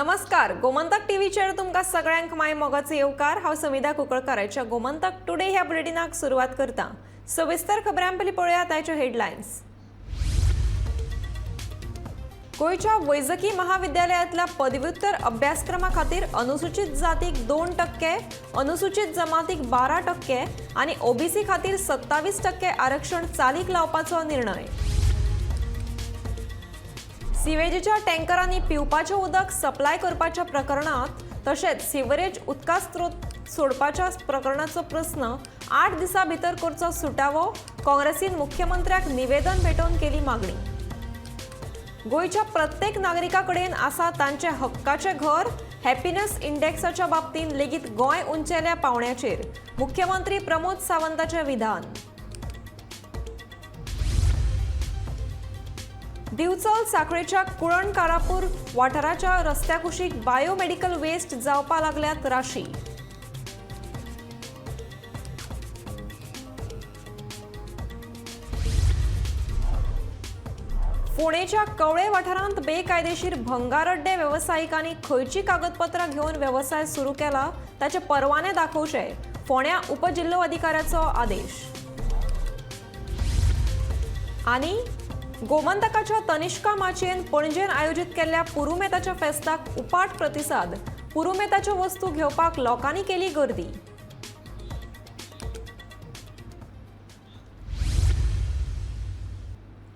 नमस्कार, गोमंतक टीव्हीचेर तुमकां सगळ्यांक माय मोगाचो येवकार। हांव समिधा कुंकळकाराच्या गोमंतक टुडे ह्या बुलेटिनाक सुरवात करता। सविस्तर खबरां पयलीं पळोवया ताच्यो हेडलायन्स। गोंयच्या वैजकी महाविद्यालयांतल्या पदव्युत्तर अभ्यासक्रमा खातीर अनुसूचित जातीक 2%, अनुसूचित जमातीक 12% आनी ओबीसी खातीर 27% आरक्षण चालीक लावपाचो निर्णय। सिवेजीच्या टँकरांनी पिवपाचें उदक सप्लाय करपाच्या प्रकरणात तशेंच सिवरेज उदका स्त्रोत सोडपाच्या प्रकरणाचो प्रस्न 8 दिसां भितर करचो सुटावो। काँग्रेसीन मुख्यमंत्र्याक निवेदन भेटोवन केली मागणी। गोंयच्या प्रत्येक नागरिका कडेन आसा तांचे हक्काचें घर। हॅपीनेस इंडेक्साच्या बाबतींत लेगीत गोंय उंचेल्या पावंड्याचेर। मुख्यमंत्री प्रमोद सावंताचें विधान। दिवचल साखळेच्या कुळण काळापूर वाठाराच्या रस्त्या कुशीक बायोमेडिकल वेस्ट जावपा लागल्यात राशी। फोंडेच्या कवळे वाठारांत बेकायदेशीर भंगार अड्डे वेवसायिकांनी खंयची कागदपत्रां घेवन वेवसाय सुरू केला ताचे परवाने दाखोवचे। फोंड्या उपजिल्लो अधिकाऱ्याचो आदेश। आनी गोमंतकाच्या तनिष्का माचयेन पणजेन आयोजित केल्ल्या पुरुमेताच्या फेस्ताक उपाट प्रतिसाद। पुरुमेताच्यो वस्तू घेवपाक लोकांनी केली गर्दी।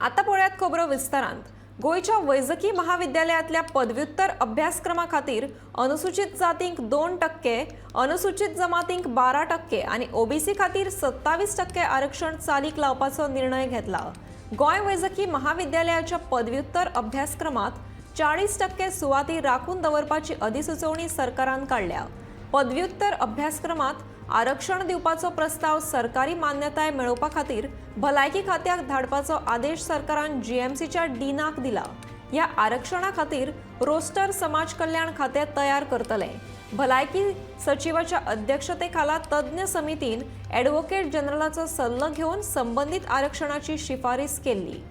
आता पळयात खबरो विस्तारांत। गोंयच्या वैजकी महाविद्यालयांतल्या पदव्युत्तर अभ्यासक्रमा खातीर अनुसूचित जातींक 2%, अनुसूचित जमातींक 12% आनी ओबीसी खातीर 27% आरक्षण चालीक लावपाचो निर्णय घेतला। गोंय वैजकी महाविद्यालयाच्या पदव्युत्तर अभ्यासक्रमात 40% सुवाती राखून दवरपाची अधिसुचोवणी सरकारान काढल्या। पदव्युत्तर अभ्यासक्रमात आरक्षण दिवपाचो प्रस्ताव सरकारी मान्यताय मेळोवपा खातीर भलायकी खात्याक धाडपाचो आदेश सरकारान जीएमसीच्या डीनाक दिला। ह्या आरक्षणा खातीर रोस्टर समाज कल्याण खाते तयार करतले। भलायकी सचिवाच्या अध्यक्षतेखाला तज्ञ समितीन ॲडव्होकेट जनरलाचो सल्लो घेवन संबंधित आरक्षणाची शिफारस केली।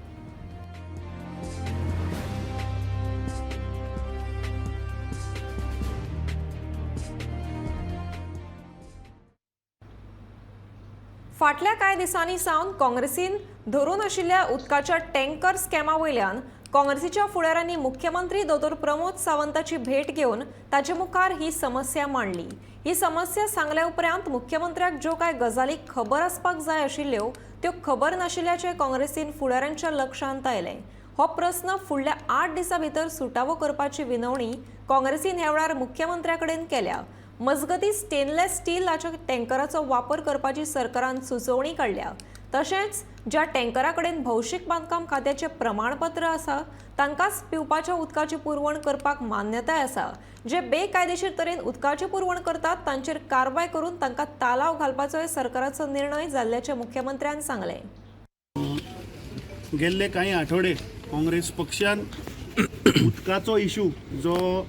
फाटल्या कांय दिसांनी सावन काँग्रेसीन धरून आशिल्ल्या उदकाच्या टँकर स्कॅमा वयल्यान काँग्रेसीच्या फुडाऱ्यांनी मुख्यमंत्री दोतोर प्रमोद सावंताची भेट घेवन ताचे मुखार ही समस्या मांडली। ही समस्या सांगल्या उपरांत मुख्यमंत्र्याक ज्यो कांय गजाली खबर आसपाक जाय आशिल्ल्यो त्यो खबर नाशिल्ल्याचे काँग्रेसीन फुडाऱ्यांच्या लक्षांत आयलें। हो प्रस्न फुडल्या 8 दिसां भितर सुटावो करपाची विनवणी काँग्रेसीन ह्या वेळार मुख्यमंत्र्या कडेन केल्या। मजगती स्टेनलेस स्टीलाच्या टँकराचो वापर करपाची सरकारान सुचोवणी काडल्या। तशेंच ज्या टँकरा कडेन भौशीक बांदकाम खात्याचे प्रमाणपत्र आसा तांकांच पिवपाच्या उदकाची पुरवण करपाक मान्यताय आसा। जे बेकायदेशीर तरेन उदकाची पुरवण करतात तांचेर कारवाय करून तांकां तालाव घालपाचोय सरकाराचो निर्णय जाल्ल्याचे मुख्यमंत्र्यान सांगले। गेल्ले काही आठवडे काँग्रेस पक्षान उदकाचो इशू जो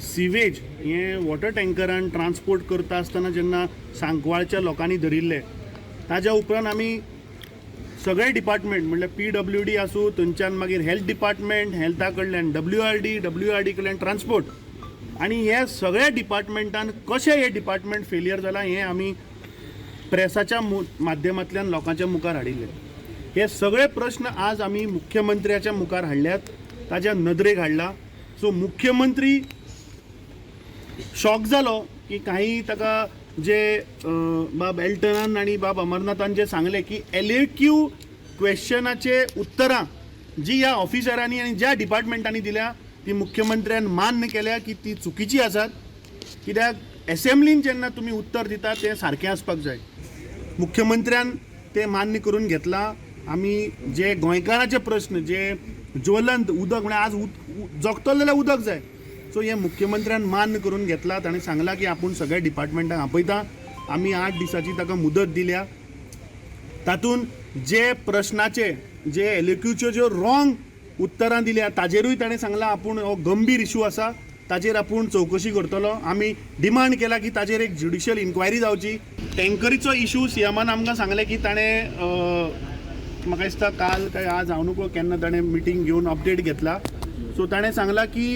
सिवेज हे वॉटर टँकरान ट्रान्सपोर्ट करता आसतना जेन्ना सांकवाळच्या लोकांनी धरिल्ले ताज्या उपरांत आमी सगळे डिपार्टमेंट म्हणल्यार PWD आसूं थंयच्यान मागीर हेल्थ डिपार्टमेंट हेल्था कडल्यान WRD कडल्यान ट्रान्सपोर्ट आनी हे सगळ्या डिपार्टमेंटान कशें हे डिपार्टमेंट फेलियर जाला हें आमी प्रेसाच्या माध्यमांतल्यान लोकांच्या मुखार हाडिल्ले। हे सगळे प्रश्न आज आमी मुख्यमंत्र्याच्या मुखार हाडल्यात, ताज्या नदरेक हाडला। सो मुख्यमंत्री शॉक जालो की काही ताका जे बाब एल्टनान आनी बाब अमरनाथान जे सांगले की LAQ क्वेश्चनाचे उत्तरां जी ह्या ऑफिसरांनी आनी ज्या डिपार्टमेंटांनी दिल्या ती मुख्यमंत्र्यान मान्य केल्या की ती चुकीची आसात। कित्याक एसेंब्लीन जेन्ना तुमी उत्तर दिता तें सारकें आसपाक जाय। मुख्यमंत्र्यान ते मान्य करून घेतला। आमी जे गोंयकाराचे प्रश्न जे ज्वलंत उदक म्हणजे आज जगतलो जाल्यार उदक जाय, सो हे मुख्यमंत्र्यान मान्य करून घेतला। ताणें सांगला की आपूण सगळ्या डिपार्टमेंटांक आपयता। आमी 8 दिसाची ताका मुदत दिल्या। तातूंत जे प्रश्नाचे जे LAQच्यो ज्यो रॉंग उत्तरां दिल्या ताजेरूय ताणें सांगला आपूण हो गंभीर इशू आसा, ताजेर आपूण चवकशी करतलो। आमी डिमांड केला की ताजेर एक ज्युडिशियल इन्क्वायरी जावची। टँकरीचो इशू सीएमान आमकां सांगलें की ताणें म्हाका दिसता काल काय आज हांव नको केन्ना ताणें मिटींग घेवन अपडेट घेतला। सो सो ताणें सांगला की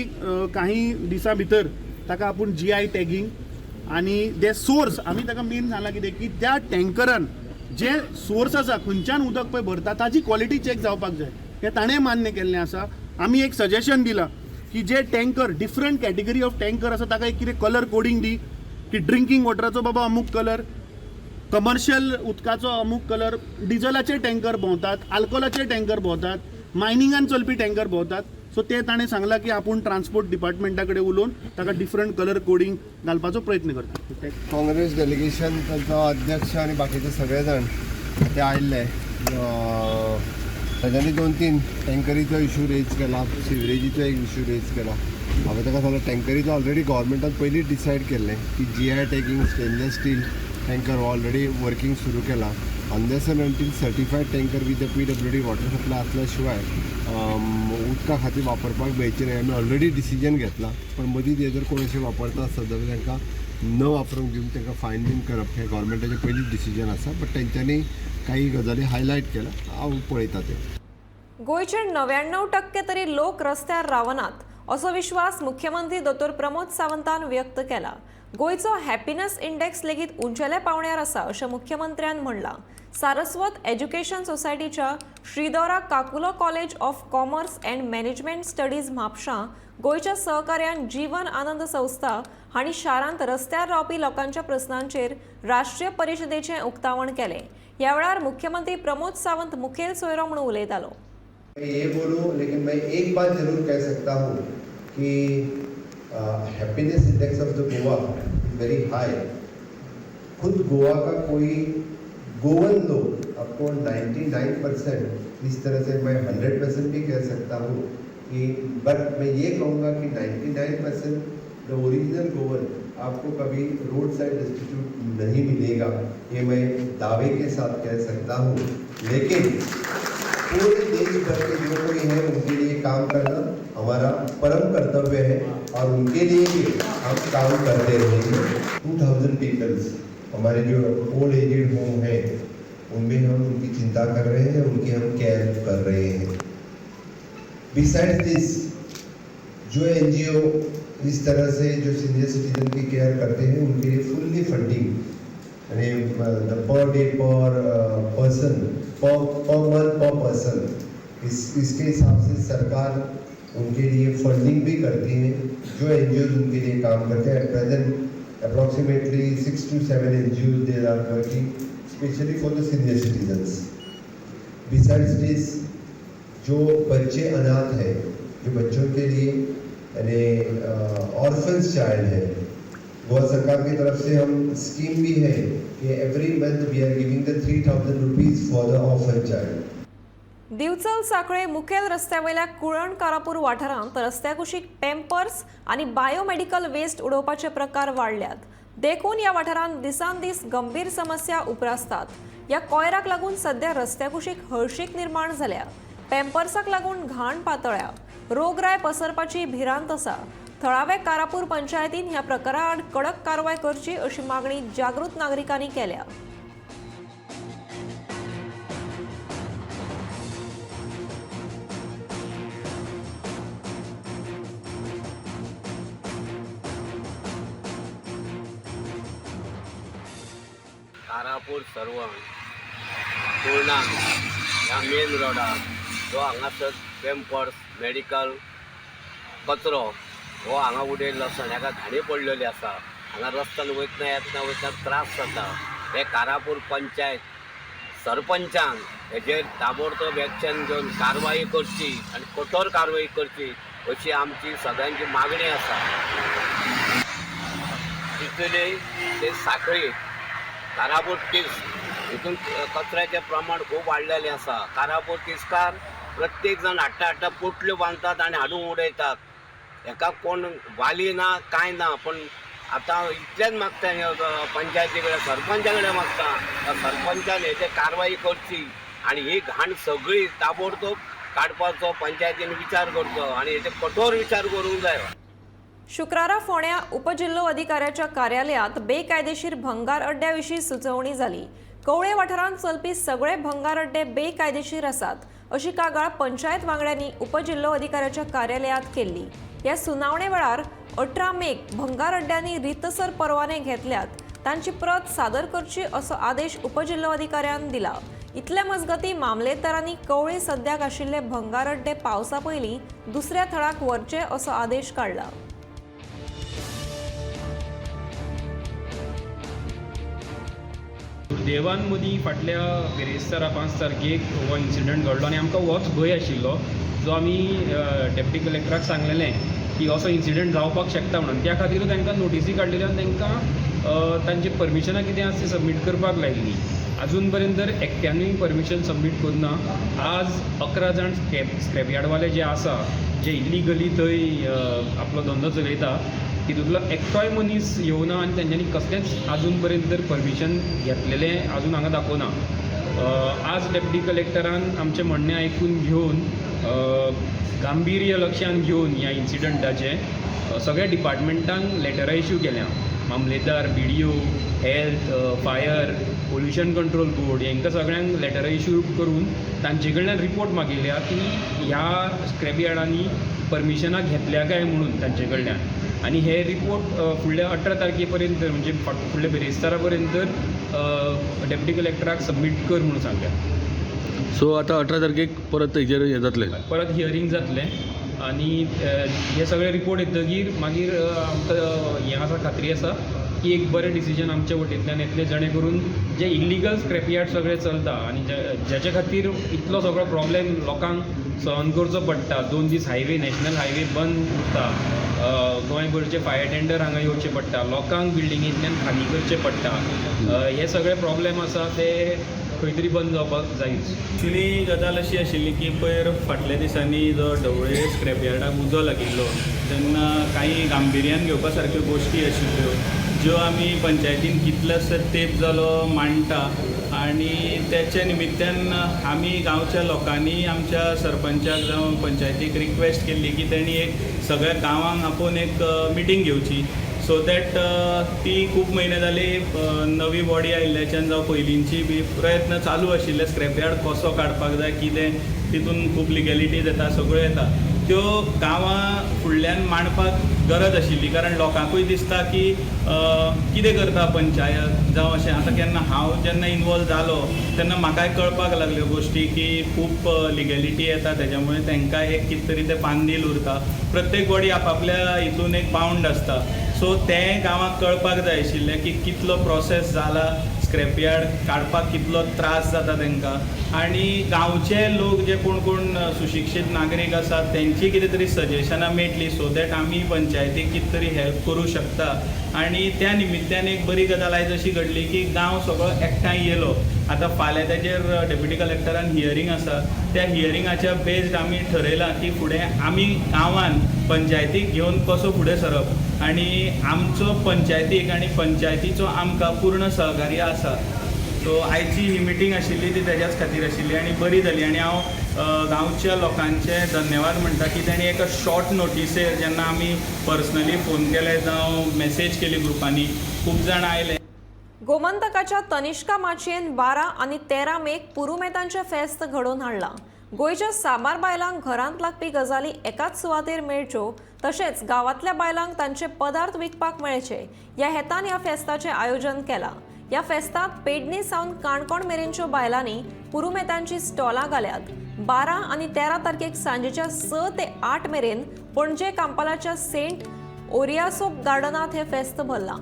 काही दिसां भितर ताका आपूण GI टॅगिंग आनी जे सोर्स आमी ताका मेन सांगला कितें की त्या टँकरान जे सोर्स आसा खंयच्यान उदक पळय भरता ताची क्वॉलिटी चॅक जावपाक जाय हें ताणें मान्य केल्लें आसा. आमी एक सजेशन दिलां की जे tanker different category of tanker आसा ताका एक कितें कलर कोडिंग दी की ड्रिंकींग वॉटराचो बाबा अमूक कलर, कमर्शियल उदकाचो अमूक कलर, डिझलाचे टँकर भोंवतात, आल्कोलाचे टँकर भोंवतात, मायनिंगान चलपी टँकर भोंवतात. सो ते ताणें सांगला की आपूण ट्रान्सपोर्ट डिपार्टमेंटा कडेन उलोवन ताका डिफरंट कलर कोडिंग घालपाचो प्रयत्न करता. काँग्रेस डेलिगेशन तांचो अध्यक्ष आनी बाकीचे सगळे जाण ते आयिल्ले. ताच्यांनी 2-3 टँकरीचो इशू रेज केला, सिवरेजीचो एक इशू रेज केला. हांवें ताका सांगलें टँकरीचो ऑलरेडी गव्हर्मेंटान पयलींच डिसायड केल्लें की GI tagging stainless steel tanker already working सुरू केला. Unless end until certified tanker with the PWD water supply असल्या शिवाय उदका खातीर वापरपाक मेळचे न्ही. आमी ऑलरेडी डिसिजन घेतला. पण मदींच हे जर कोण अशें वापरता आसत जाल्यार तांकां न वापरूंक दिवन तांकां फायन बीन करप हें गव्हर्मेंटाचें पयलींच डिसिजन आसा. बट तेंच्यांनी काही गजाली हायलायट केला, हांव पळयता ते. गोंयचे 99% तरी लोक रस्त्यार रावनात असो विश्वास मुख्यमंत्री दोतोर प्रमोद सावंतान व्यक्त केला. गोंयचो हॅपीनेस इंडेक्स लेगीत उंचेल्या पावंड्यार आसा अशें मुख्यमंत्र्यान म्हणलां. सारस्वत एज्युकेशन सोसायटीच्या Sridora Caculo college of commerce and management studies म्हापशां गोंयच्या सहकार्यान जीवन आनंद संस्था हांणी शारांत रस्त्यार रावपी लोकांच्या प्रस्नांचेर राष्ट्रीय परिशदेचें उक्तावण केलें. ह्या वेळार मुख्यमंत्री प्रमोद सावंत मुखेल सोयरो म्हणून उलयतालो. मैं ये बोलूं, लेकिन मैं एक बात जरूर कह सकता हूँ कि happiness index of the Goa very high. खुद गोवा का कोई गोवन लोग आपको 99% इस तरह से मैं 100% भी कह सकता हूँ कि, बट मैं ये कहूँगा कि 99% द ओरिजिनल गोवन आपको कभी रोड साइड डिस्ट्रीब्यूट नहीं मिलेगा, ये मैं दावे के साथ कह सकता हूँ. लेकिन पूरे देश भर के जो कोई है उनके लिए काम करना हमारा परम कर्तव्य है और उनके लिए भी हम काम करते रहेंगे. 2000 पीपल्स हमारे जो ओल्ड एजेड होम है उनमें हम उनकी चिंता कर रहे हैं, उनकी हम केयर कर रहे हैं. बिसाइड्स दिस जो NGO इस तरह से जो सीनियर सिटीजन की केयर करते हैं उनके लिए फुल्ली फंडिंग यानी the per day per person per month per person इसके हिसाब से सरकार उनके लिए फंडिंग भी करती है. जो NGOs उनके लिए काम करते हैं. At present approximately 6 to 7 NGOs they are working specially for the senior citizens. Besides this जो बच्चे अनाथ हैं, जो बच्चों के लिए यानी ऑर्फन्स चाइल्ड है, गोवा सरकार की तरफ से हम स्कीम भी है कि every month we are giving the 3000 rupees for the orphan child. Divchal साखळे मुखेल रस्त्यावयल्या कुळण कारापूर वाठारांत रस्त्या कुशीक पॅम्पर्स आनी बायोमेडिकल वेस्ट उडोवपाचे प्रकार वाडल्यात. देखून ह्या वाठारांत दिसान दीस गंभीर समस्या उप्रासतात. ह्या कोयराक लागून सध्या रस्त्या कुशीक हळशीक निर्माण जाल्या. पॅम्पर्साक लागून घाण पातळ्या, रोगराय पसरपाची भिरांत आसा. थळावे कारापूर पंचायतीन ह्या प्रकारा आड कडक कारवाय करची अशी मागणी जागृत नागरिकांनी केल्या. कारापूर सर्वण पूर्णा ह्या मेन रोडार जो हांगासर पॅम्पर्स मेडिकल कचरो हो हांगा उडयल्लो आसा, हाका घाणी पडलेली आसा. हांगा रस्त्यान वयतना येतना त्रास जाता. हे कारापूर पंचायत सरपंचान हेजेर ताबडतोब एक्शन घेवन कारवाई करची आनी कठोर कारवाई करची अशी आमची सगळ्यांची मागणी आसा. तितूनय ते साखळी कारापूर तिस हितून कचऱ्याचें प्रमाण खूब वाडलेलें आसा. कारापूर तिस्कार प्रत्येक जाण हाडटा पोटल्यो बांदतात आनी हाडून उडयतात. हेका कोण वाली ना कांय ना. पण आतां इतलेंच मागता पंचायती कडेन सरपंचा कडेन मागता सरपंचान हेचेर कारवाई करची आनी ही घाण सगळी ताबडतोब काडपाचो पंचायतीन विचार करचो आनी हेचेर कठोर विचार करूंक जाय. शुक्रारा फोंड्या उपजिल्लो अधिकाऱ्याच्या कार्यालयात बेकायदेशीर भंगार अड्ड्याविशीं सुचोवणी जाली. कवळे वाठारांत चलपी सगळे भंगार अड्डे बेकायदेशीर आसात. अशी कागाळ पंचायत वांगड्यांनी उपजिल्हो अधिकाऱ्याच्या कार्यालयात केली. ह्या सुनावणे वेळार 18 मेक भंगार अड्ड्यांनी रितसर परवाने घेतल्यात तांची प्रत सादर करची असो आदेश उपजिल्हो अधिकाऱ्यान दिला. इतले मजगती मामलेदारांनी कवळी सद्याक आशिल्ले भंगार अड्डे पावसा पयलीं दुसऱ्या थळाक व्हरचे असो आदेश काढला. देवान मदीं फाटल्या बेरेस्तारा 5 तारखेक हो इन्सिडंट घडलो आनी आमकां होच भंय आशिल्लो जो आमी डेप्टी कलेक्टराक सांगलेलें की असो इन्सिडंट जावपाक शकता म्हणून. त्या खातीर तांकां नोटीसी काडलेल्यो आनी तांकां तांचे परमिशनां कितें आसा ती सबमीट करपाक लायिल्ली. अजून पर्यंत तर एकट्यानूय परमिशन सबमीट करुना. आज 11 जाण स्क्रॅप यार्डवाले जे आसा जे इलिगली थंय आपलो धंदो चलयता तितूंतलो एकटोय मनीस येवना आनी तेंच्यांनी कसलेंच अजून पर्यंत तर परमिशन घेतलेलें अजून हांगा दाखोवना. आज डेप्टी कलेक्टरान आमचें म्हणणें आयकून घेवन गांभीर्य लक्षांत घेवन ह्या इन्सिडंटाचे सगळ्या डिपार्टमेंटांक लेटरां इश्यू केल्या. मामलेदार, BDO, health, fire, pollution control board हांकां सगळ्यांक लेटरां इश्यू करून तांचे कडल्यान रिपोर्ट मागिल्ल्या की ह्या स्क्रॅप यार्डांनी परमिशनां घेतल्या काय म्हणून तांचे कडल्यान. आनी हे रिपोर्ट फुडल्या 18 तारखे पर्यंत म्हणजे फुडल्या बेरेस्तारा पर्यंत डेप्टी कलेक्टराक सबमीट कर म्हणून सांगल्या. सो आतां 18 तारखेक परत हेजेर हें जातलें, परत हियरींग जातलें आनी हे सगळे रिपोर्ट येतकीर मागीर आमकां हें आसा खात्री आसा की एक बरें डिसिजन आमच्या वटेंतल्यान येतलें जेणे करून जे इल्लिगल स्क्रॅप यार्ड सगळे चलता आनी ज्याचे खातीर इतलो सगळो प्रॉब्लेम लोकांक सहन करचो पडटा. 2 दीस हायवे नॅशनल हायवे बंद उरता, गोंयभरचे फायर टेंडर हांगा येवचे पडटा, लोकांक बिल्डिंगेंतल्यान खाली करचें पडटा. हे सगळे प्रॉब्लेम आसा ते खंय तरी बंद जावपाक जायच. एक्चुली गजाल अशी आशिल्ली की पयर फाटल्या दिसांनी जो ढवळे स्क्रॅप यार्डाक उजो लागिल्लो तेन्ना काही गांभीर्यान घेवपा सारक्यो गोश्टी आशिल्ल्यो ज्यो आमी पंचायतीन कितलोसो तेंप जालो मांडटा आनी त्याच्या निमित्तान आमी गांवच्या लोकांनी आमच्या सरपंचाक जावं पंचायतीक रिक्वेस्ट केल्ली की तेणी एक सगळ्या गांवांक आपोवन एक मिटींग घेवची सो दॅट ती खूब म्हयने जाली नवी बॉडी आयिल्ल्याच्यान जावं पयलींची बी प्रयत्न चालू आशिल्ले स्क्रॅप यार्ड कसो काडपाक जाय कितें तितून खूब लिगॅलिटीज येता सगळ्यो येता त्यो गांवां फुडल्यान मांडपाक गरज आशिल्ली कारण लोकांकूय दिसता की कितें करता पंचायत जावं अशें. आतां केन्ना हांव जेन्ना इनवॉल्व जालो तेन्ना म्हाकाय कळपाक लागल्यो गोश्टी की खूब लिगॅलिटी येता त्याच्यामुळे तांकां एक कितें तरी तें पांदील उरता. प्रत्येक बॉडी आपापल्या हितून एक बाउंड आसता सो तें गांवांक कळपाक जाय आशिल्लें की कितलो प्रोसेस जाला स्क्रॅप यार्ड काडपाक कितलो त्रास जाता तांकां आनी गांवचे लोक जे कोण सुशिक्षीत नागरीक आसात तेंची कितें तरी सजेशनां मेळटली सो दॅट आमी पंचायतीक कितें तरी हेल्प करूं शकता. आनी त्या निमित्तान एक बरी गजाल आयज अशी घडली की गांव सगळो एकठांय येयलो. आतां फाल्यां ताचेर डेप्युटी कलेक्टरान हियरींग आसा त्या हियरिंगाच्या बेस्ड आमी ठरयलां की फुडें आमी गांवान पंचायतीक घेवन कसो फुडें सरप आनी आमचो पंचायतीक आनी पंचायतीचो आमकां पूर्ण सहकार्य आसा. सो आयची ही मिटींग आशिल्ली ती तेज्याच खातीर आशिल्ली आनी बरी जाली आनी हांव गांवच्या लोकांचे धन्यवाद म्हणटा की तेणी एका शॉर्ट नोटिसेर जेन्ना आमी पर्सनली फोन केले जावं मेसेज केली ग्रुपांनी खूब जाण आयले. गोमंतकाच्या तनिष्का माचयेन 12 आनी 13 मेक पुरुमेतांचे फेस्त घडोवन हाडला. गोंयच्या साबार बायलांक घरांत लागपी गजाली एकाच सुवातेर मेळच्यो तशेंच गांवांतल्या बायलांक तांचे पदार्थ विकपाक मेळचे ह्या हेतान ह्या फेस्ताचें आयोजन केलां. ह्या फेस्ताक पेडणे सावन काणकोण मेरेनच्यो बायलांनी पुरुमेतांची स्टॉलां घाल्यात. 12 आनी 13 तारखेक सांजेच्या 6 ते 8 मेरेन पणजे कांपालाच्या सेंट ओरियासो गार्डनांत हे फेस्त भरलां.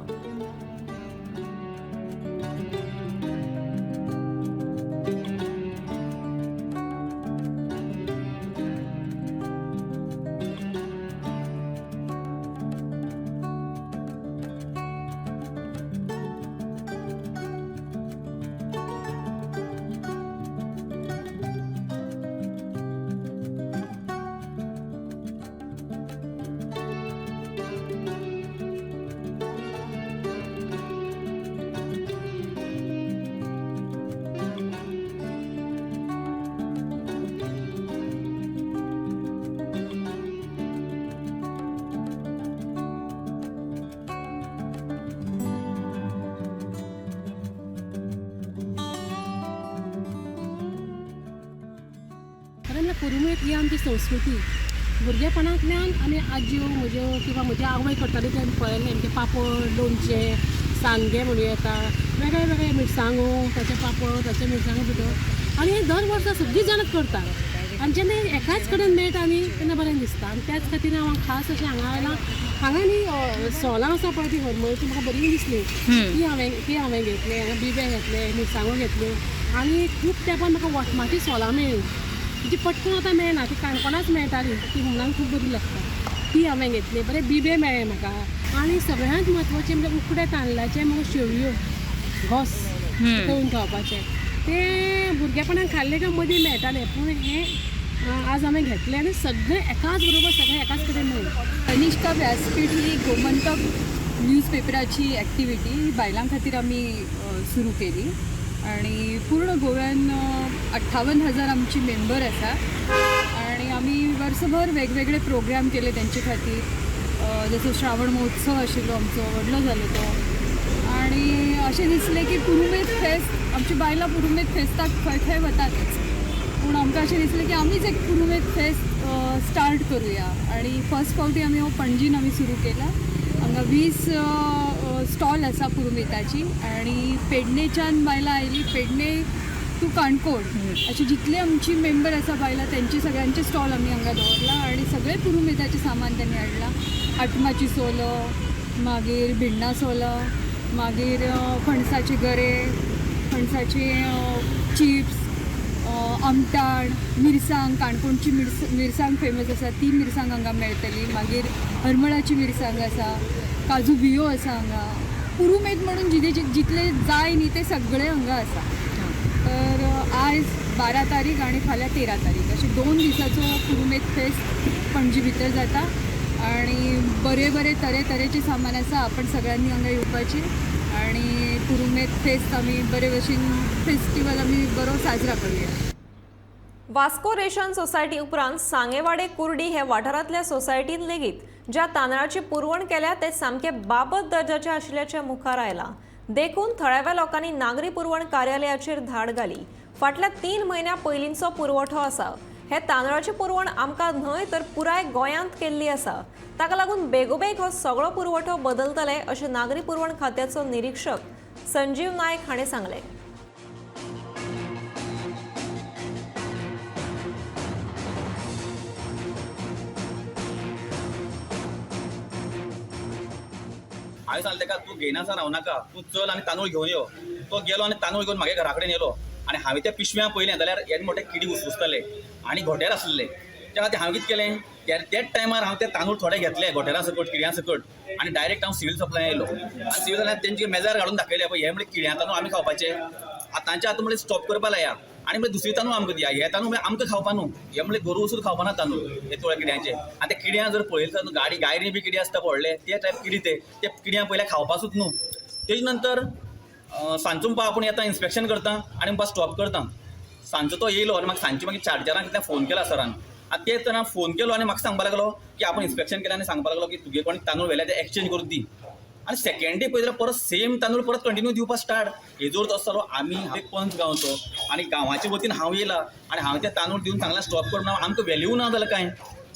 पुरुमेट ही आमची संस्कृती. भुरगेपणांतल्यान आमी आज्यो म्हज्यो किंवा म्हज्या आवय करताली तें पळयलें. म्हणजे पापड, लोणचें, सांगे म्हणून येता, वेगळे वेगळे मिरसांगो, ताचे पापड, ताचे मिरसांगो भितर, आनी हें दर वर्सा सगळीं जाणां करता. आनी जेन्ना एकाच कडेन मेळटा न्ही तेन्ना बरें दिसता. आनी त्याच खातीर हांव खास अशें हांगा आयलां. हांगा न्ही सोलां आसा पळय ती हरमळची म्हाका बरी दिसली. ती हांवें घेतली. हांगा बिबे घेतले, मिरसांगो घेतल्यो. आनी खूब तेंपान म्हाका वटमाटी सोलां मेळ्ळी. जी पटकन आतां मेळना, ती काणकोणाच मेळटाली. ती हुमणान खूब बरी लागता. ती हांवें घेतली. बरे बिबे मेळ्ळे म्हाका. आनी सगळ्यांत म्हत्वाचें म्हणजे उकडे तांदळाचे म्हाका शेवयो, घोस तळून खावपाचे. ते भुरगेपणान खाल्ले काय मदीं मेळटाले. पूण हें आज हांवें घेतलें आनी सगळें एकाच बरोबर सगळें एकाच कडेन मेळ्ळें. कनिष्का व्यासपीठ ही गोमंतक न्यूजपेपराची ॲक्टिव्हिटी बायलां खातीर आमी सुरू केली आणि पूर्ण गोव्यान 58,000 आमची मेंबर आसा आणि आमी वर्सभर वेगवेगळे प्रोग्राम केले तेंचे खातीर. जसो श्रावण महोत्सव आशिल्लो आमचो व्हडलो जालो तो. आणि अशें दिसलें की पुरुमेत फेस्त, आमची बायलां पुरुमेत फेस्ताक खंय खंय वतातच, पूण आमकां अशें दिसलें की आमीच एक पुरुमेत फेस्त स्टार्ट करुया. आणि फर्स्ट फावटी आमी हो पणजीन आमी सुरू केला. हांगा 20 स्टॉल आसा पुरुमेताची आणि पेडणेच्यान बायलां आयली. पेडणे टू काणकोण अशी जितले आमची मेंबर आसा बायलां तेंचे सगळ्यांचे स्टॉल आमी हांगा दवरला आणि सगळे पुरुमेताचें सामान त्यांनी हाडलां. आटमाची सोलो, मागीर भिण्णां सोलो, मागीर फणसाचे गरे, फणसाचे चिप्स, आमटाण, मिरसांग, काणकोणची मिरसांग फेमस आसा ती मिरसांग हांगा मेळटली. मागीर हरमळाची मिरसांग आसा, काजू बियो आसा हांगा. पुरुमेत म्हणून जितले जाय न्ही ते सगळे हांगा आसा. तर आयज 12 तारीख आणि फाल्यां 13 तारीख अशे 2 दिसाचो पुरुमेत फेस्त पणजी भितर जाता. आणि बरे बरे तरेतरेचे सामान आसा. आपण सगळ्यांनी हांगा येवपाची आणि पुरुमेत फेस्त आमी बरे भशेन फेस्टिवल आमी बरो साजरा करूया. वास्को रेशन सोसायटी उपरांत सांगेवाडे कुर्डी हे वाठारांतल्या सोसायटीन लेगीत ज्या तांदळाची पुरवण केल्या ते सामके बाबत दर्जाचे आशिल्ल्याचे मुखार आयला. देखून थळाव्या लोकांनी नागरी पुरवण कार्यालयाचेर धाड घाली. फाटल्या 3 म्हयन्या पयलींचो पुरवठो आसा. हे तांदळाची पुरवण आमकां न्हय तर पुराय गोंयांत केल्ली आसा. ताका लागून बेगोबेग हो सगळो पुरवठो बदलतले अशें नागरी पुरवण खात्याचो निरीक्षक संजीव नायक हाणें सांगलें. हांवें सांगलें तेका तूं घेयनासा रावं नाका, तूं चल आनी तांदूळ घेवन यो. तो गेलो आनी तांदूळ घेवन म्हागे घरा कडेन येलो आनी हांवें त्या पिशव्या पयलें जाल्यार येदे मोठे किडी उसुसताले आनी घोटेर आसले. त्या खातीर हांवें कितें केलें, त्याच टायमार हांव ते तांदूळ थोडे घेतले घोटेरा सकट, किड्यां सकट आनी डायरेक्ट हांव सिव्हील सप्लाय येयलो. आनी सिव्हील सप्लाय तेंचे मेजार काडून दाखयले पळय हे म्हणजे किड्यां तांदूळ आमी खावपाचे. आतांच्या आतां म्हणजे स्टॉप करपा लाया आनी म्हणजे दुसरी तांदूळ आमकां दिया. हे तांदूळ आमकां खावपा न्हू, हे म्हणजे गोरू वचून खावपा ना तांदूळ हे तुळ्या किड्यांचे. आनी ते किड्यां जर पळयले गाडी गायरी बी किडी आसता व्हडले ते टायप किडी ते किड्यां पयल्या खावपासूच न्हू. तेजे नंतर सांजचो आपूण येता इन्स्पेक्शन करता आनी म्हाका स्टॉप करता. सांजचो तो येयलो आनी म्हाका सांजचे मागीर चार्जराक कितल्या फोन केला सरान. आतां तेच तेन्ना फोन केलो आनी म्हाका सांगपा लागलो की आपूण इन्स्पेक्शन केलें आनी सांगपा लागलो की तुगे कोणी तांदूळ व्हेल्या ते एक्सचेंज करून दी. आनी सेकंड डे पळयल्यार परत सेम तांदूळ परत कंटिन्यू दिवपाक स्टार्ट. हेजोर तो आसतालो आमी एक पंच गांवचो आनी गांवाचे वतीन हांव येयला आनी हांवें ते तांदूळ दिवन सांगला स्टॉप करून आमकां व्हॅल्यू ना जालें कांय.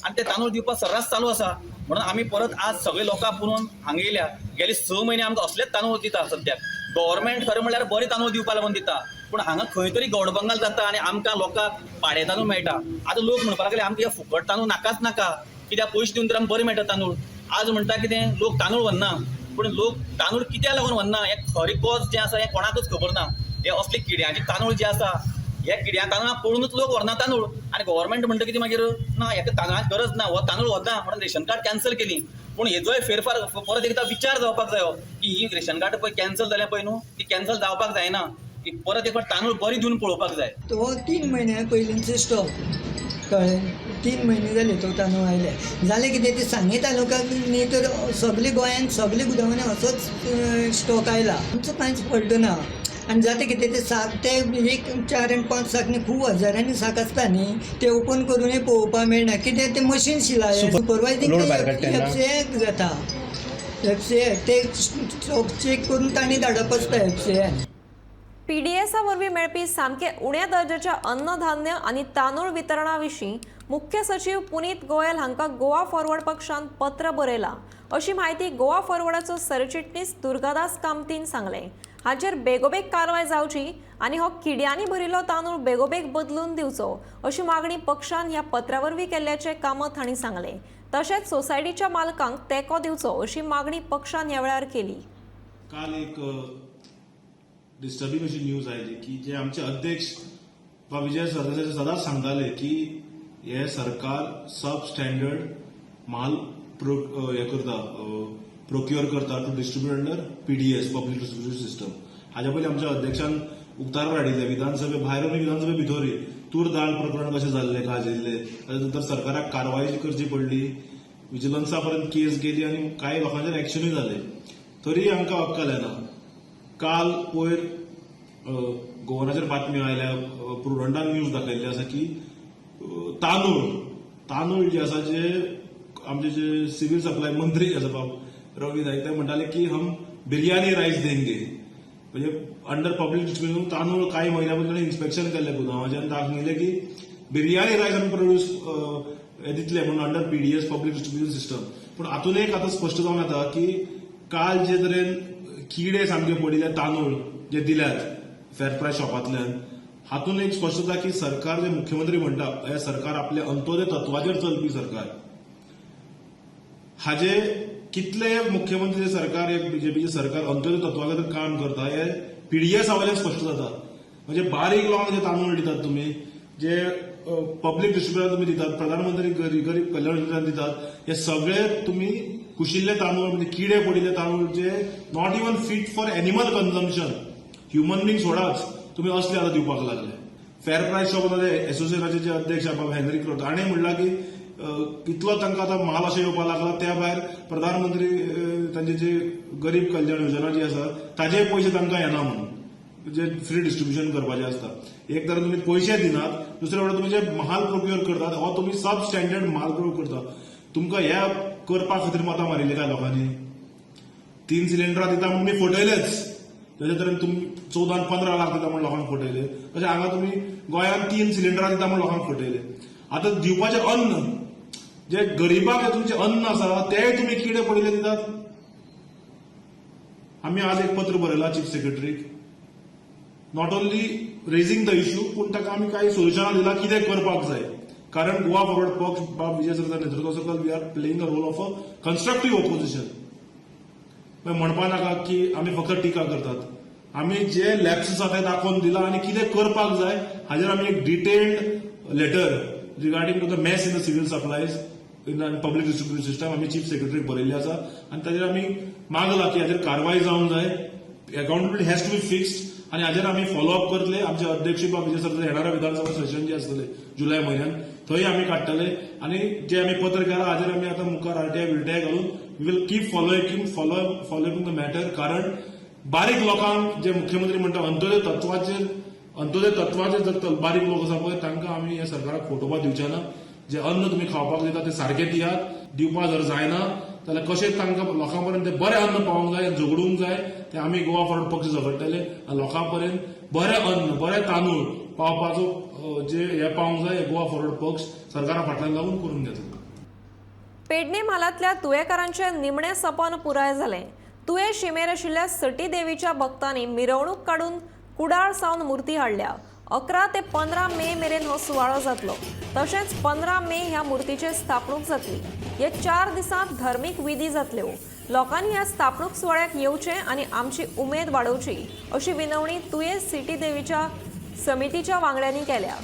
आनी ते तांदूळ दिवपाक सर्रास चालू आसा. म्हणून आमी परत आज सगळे लोकां पुरोवन हांगा येयल्या. गेले 6 म्हयने आमकां असलेच तांदूळ दिता सद्याक. गव्हर्मेंट खरें म्हणल्यार बरे तांदूळ दिवपा लागून दिता, पूण हांगा खंय तरी गौडबंगाल जाता आनी आमकां लोकांक पाडे तांदूळ मेळटा. आतां लोक म्हणपाक लागले आमकां हे फुकट तांदूळ नाकाच नाका, कित्याक पयशे दिवन तर आमकां बरें मेळटा तांदूळ. आज म्हणटा कितें लोक तांदूळ व्हरना, पूण लोक तांदूळ कित्याक लागून व्हरना हें खरें कॉज जें आसा हें कोणाकच खबर ना. हे असले किड्यांचे तांदूळ जे आसा हे किड्या तांदळां पळोवनूच लोक व्हरना तांदूळ. आनी गव्हर्मेंट म्हणटा कितें मागीर ना हेका तांदळाची गरज ना, हो तांदूळ व्हरना म्हणून रेशन कार्ड कॅन्सल केली. पूण हेजोय फेरफार परत एकदां विचार जावपाक जायो की ही रेशन कार्ड पळय कॅन्सल जाल्या पळय न्हू ती कॅन्सल जावपाक जायना. की परत एक फावट तांदूळ बरी दिवन पळोवपाक जाय. तो 3 म्हयन्या पयलींचो स्टॉक कळ्ळें. 3 म्हयने जाले तो तांदूळ आयले. जालें कितें ते सांगे तालुक्याक न्ही तर सगळे गोंयांत सगळे गुदावांनी असोच स्टॉक आयला. आमचो कांयच पडलो ना. आनी जाता कितें ते साक ते एक 4 आनी 5 साक न्ही खूब हजारांनी साक आसता न्ही ते ओपन करूनय पळोवपाक मेळना. कित्याक ते मशीन शिलाय सुपरवायझींग FCA जाता. FCA ते स्टॉक चॅक करून तांणी धाडप आसता FCA. PDSा वरवीं मेळपी सामके उण्या दर्जाच्या अन्नधान्य आनी तांदूळ वितरणा विशीं मुख्य सचिव पुनीत गोयल हांकां गोवा फॉरवर्ड पक्षान पत्र बरयलां अशी माहिती गोवा फॉरवर्डाचो सरचिटणीस दुर्गादास कामतीन सांगले. हाचेर बेगोबेग कारवाय जावची आनी हो किड्यांनी भरिल्लो तांदूळ बेगोबेग बदलून दिवचो अशी मागणी पक्षान ह्या पत्रा वरवीं केल्ल्याचें कामत हांणी सांगले. तशेंच सोसायटीच्या मालकांक तेंको दिवचो अशी मागणी पक्षान ह्या वेळार केली. काल एक डिस्टर्बिंग अशी न्यूज आयली की जे आमचे अध्यक्ष वा विजय सरदेसाय सदांच सांगताले की हे सरकार सब स्टँडर्ड माल हे करता प्रोक्युअर करता to distribute under PDS public distribution system. हाज्या पयलीं आमच्या अध्यक्षान उक्तार काडिल्ले विधानसभे भायर आनी विधानसभे भितरूय तूर दाळ प्रकरण कशें जाल्लें गाजिल्लें ताचे नंतर सरकाराक कारवाय करची पडली, विजिलन्सा पर्यंत केस गेली आनी कांय लोकांचेर एक्शनूय जालें. तरी आमकां अक्कल येना. काल पयर गोवनाचेर बातमी आयल्या, प्रुडंटान न्यूज दाखयल्ली आसा की तांदूळ जे आसा जे आमचे जे सिव्हिल सप्लाय मंत्री आसा बाब रवी नाईक ते म्हणटाले की हम बिर्याणी रायस देंगे. म्हणजे अंडर पब्लीक डिस्ट्रिब्युशन तांदूळ काही महिन्या पयलीं इन्स्पेक्शन केल्लें गोदामाचें आनी दाखयलें की बिर्याणी रायस आमी प्रोड्यूस दितले म्हणून under PDS public distribution system. पूण हातून एक आतां स्पश्ट जावन येता की काल जे तरेन किडे सामके पडिल्ले तांदूळ जे दिल्यात फेर प्रायस शॉपांतल्यान, हातून एक स्पश्ट जाता की सरकार जे मुख्यमंत्री म्हणटा हे सरकार आपल्या अंत्योदय तत्वाचेर चलपी सरकार. हाजे कितले मुख्यमंत्री सरकार एक BJPचे सरकार अंत्योदय तत्वा खातीर काम करता हे PDS वयल्यान स्पश्ट जाता. म्हणजे बारीक लोकांक जे तांदूळ दितात तुमी, जे पब्लीक डिस्ट्रिब्युशन तुमी दितात, प्रधानमंत्री गरीब कल्याण योजना दितात, हे सगळे तुमी कुशिल्ले तांदूळ म्हणजे किडे पडिल्ले तांदूळ जे not even fit for animal consumption, human being सोडाच, तुमी असले आतां दिवपाक लागले. फेर प्रायस शॉप एसोसिएशनाचे जे अध्यक्ष बाबा हेनरी क्रोथ हाणें म्हणला की इतलो तांकां आतां माल अशें येवपाक लागला, त्या भायर प्रधानमंत्री तांचे जे गरीब कल्याण योजना जी आसा ताजे पयशे तांकां येना म्हणून, जे फ्री डिस्ट्रिब्युशन करपाचें आसता. एक तर तुमी पयशे दिनात, दुसरे वटेन तुमी जे माल प्रोक्युअर करतात हो तुमी सब स्टँडर्ड माल प्रोक्युअर करता. तुमकां ह्या करपा खातीर मतां मारिल्ली काय लोकांनी? 3 सिलिंडरां दिता म्हणून तुमी फटयलेच. तेजे तरेन तुमी 14-15 लाख दिता म्हणून लोकांक फटयले. तशें हांगा तुमी गोंयांत 3 सिलिंडरां दिता म्हणून लोकांक फटयले. आतां दिवपाचें अन्न जे गरीबाक तुमचें अन्न आसा तेय तुमी किडे पडिल्ले दितात. आमी आज एक पत्र बरयलां चीफ सेक्रेटरीक, not only raising the issue पूण ताका आमी कांय सोल्युशनां दिलां कितें करपाक जाय. कारण गोवा फॉरवर्ड पक्ष बाब विजय सरदेसाय नेतृत्वा सकयल we are playing a role of a constructive opposition. म्हणपा नाका की आमी फकत टिका करतात. आमी जे लॅप्स आसा ते दाखोवन दिला आनी कितें करपाक जाय हाजेर आमी एक detailed letter regarding to the mess in the civil supplies in public distribution system आमी चीफ सेक्रेटरीक बरयल्ली आसा आनी ताजेर आमी मागला की हाजेर कारवाय जावंक जाय, accountability has to be fixed आनी हाजेर आमी फॉलोअप करतले. आमचे अध्यक्ष बाब विजय सरदेसाय येणाऱ्या विधानसभा सेशन जे आसतले जुलय म्हयन्यात थंय आमी काडटले आनी जे आमी पत्र केलां हाजेर आमी आतां मुखार RTI घालून we will keep following the matter. कारण बारीक लोकांक जे मुख्यमंत्री म्हणटा अंत्योदय तत्वाचेर जर बारीक लोक आसा पळय तांकां आमी ह्या सरकाराक फोटोवपाक दिवचे ना. जे अन्न तुमी खावपाक दिता ते सारखे दियात. दिवपाक जर जायना जाल्यार कशें तांकां लोकां पर्यंत ते बरें अन्न पावोवंक जाय, झगडूंक जाय, ते आमी गोवा फॉरवर्ड पक्ष झगडटले आनी लोकां पर्यंत बरें अन्न बरें तांदूळ पावपाचो जे हे पावंक जाय गोवा फॉरवर्ड पक्ष सरकारा फाटल्यान लागून करून घेतलो. पेडणे म्हालांतल्या तुयेकारांचें निमणें सपन पुराय जालें. तुये शिमेर आशिल्ल्या सटी देवीच्या भक्तांनी मिरवणूक काडून कुडाळ सावन मुर्ती हाडल्या. 11 ते 15 मे मेरेन हो सुवाळो जातलो. तशेंच 15 मे ह्या मुर्तीची स्थापणूक जातली. हे 4 दिसांत धर्मीक विधी जातल्यो. लोकांनी ह्या स्थापणूक सुवाळ्याक येवचें आनी आमची उमेद वाडोवची अशी विनवणी तुये सिटी देवीच्या समितीच्या वांगड्यांनी केल्या.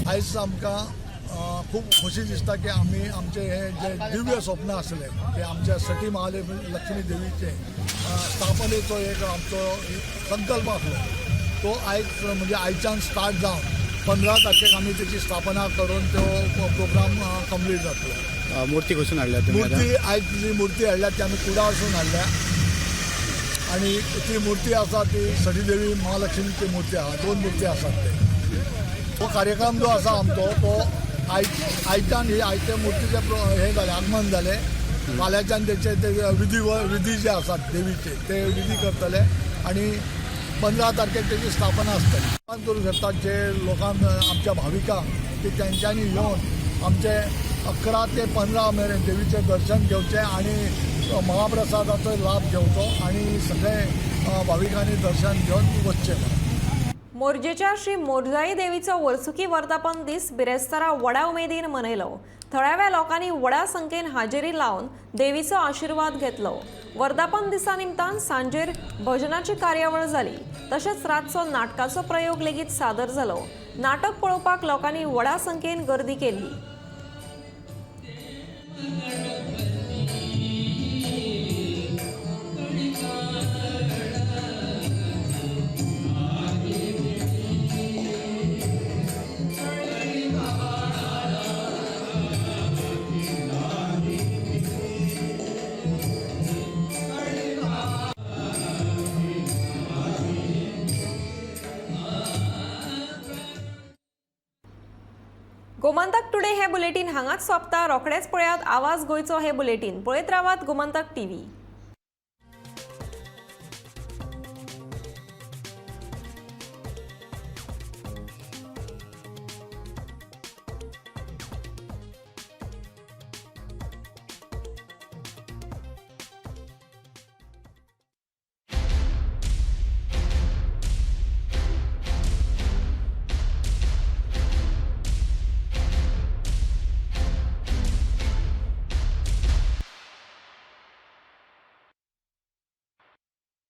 आयज आमकां खूब खोशी दिसता की आमी आमचे हे जे दिव्य स्वप्न आसले ते आमच्या सटी महालक्ष्मी देवीचे स्थापनेचो एक आमचो संकल्प आसलो तो आयज म्हणजे आयच्यान स्टार्ट जावन 15 तारखेक आमी तेची स्थापना करून तो प्रोग्राम कंप्लीट जातलो. मूर्ती कसून हाडल्या मूर्ती आयज जी मूर्ती हाडल्या ती आमी कुडा वचून हाडल्या आणि ती मूर्ती आसा ती सटी देवी महालक्ष्मीची मूर्ती आहा. 2 मूर्ती आसात ते. तो कार्यक्रम जो आसा आमचो तो आयच्यान ही आयचे मूर्तीचे हे जाले आगमन जाले. फाल्यांच्यान तेचे ते विधी जे आसात देवीचे ते विधी करतले आणि 15 तारखेक तेची स्थापना आसतली. करू शकतात जे लोकांक आमच्या भाविकांक की तेंच्यांनी येवन आमचे 11 ते 15 मेरेन देवीचे दर्शन घेवचें आणि महाप्रसादाचो लाभ घेवचो आणि सगळे भाविकांनी दर्शन घेवन वचचें. मोरजेच्या श्री मोरजाई देवीचो वर्सुकी वर्धापन दीस बिरेस्तारा व्हडा उमेदीन मनयलो. थळाव्या लोकांनी व्हडा संख्येन हाजेरी लावन देवीचो आशीर्वाद घेतलो. वर्धापन दिसा निमतान सांजेर भजनाची कार्यावळ जाली. तशेंच रातचो नाटकाचो प्रयोग लेगीत सादर जालो. नाटक पळोवपाक लोकांनी व्हडा संख्येन गर्दी केल्ली. गोमंतक टुडे हे बुलेटिन हांगाच सोंपता. रोखडेच पळयात आवाज गोंयचो हे बुलेटिन. पळयत रावात गोमंतक टीव्ही.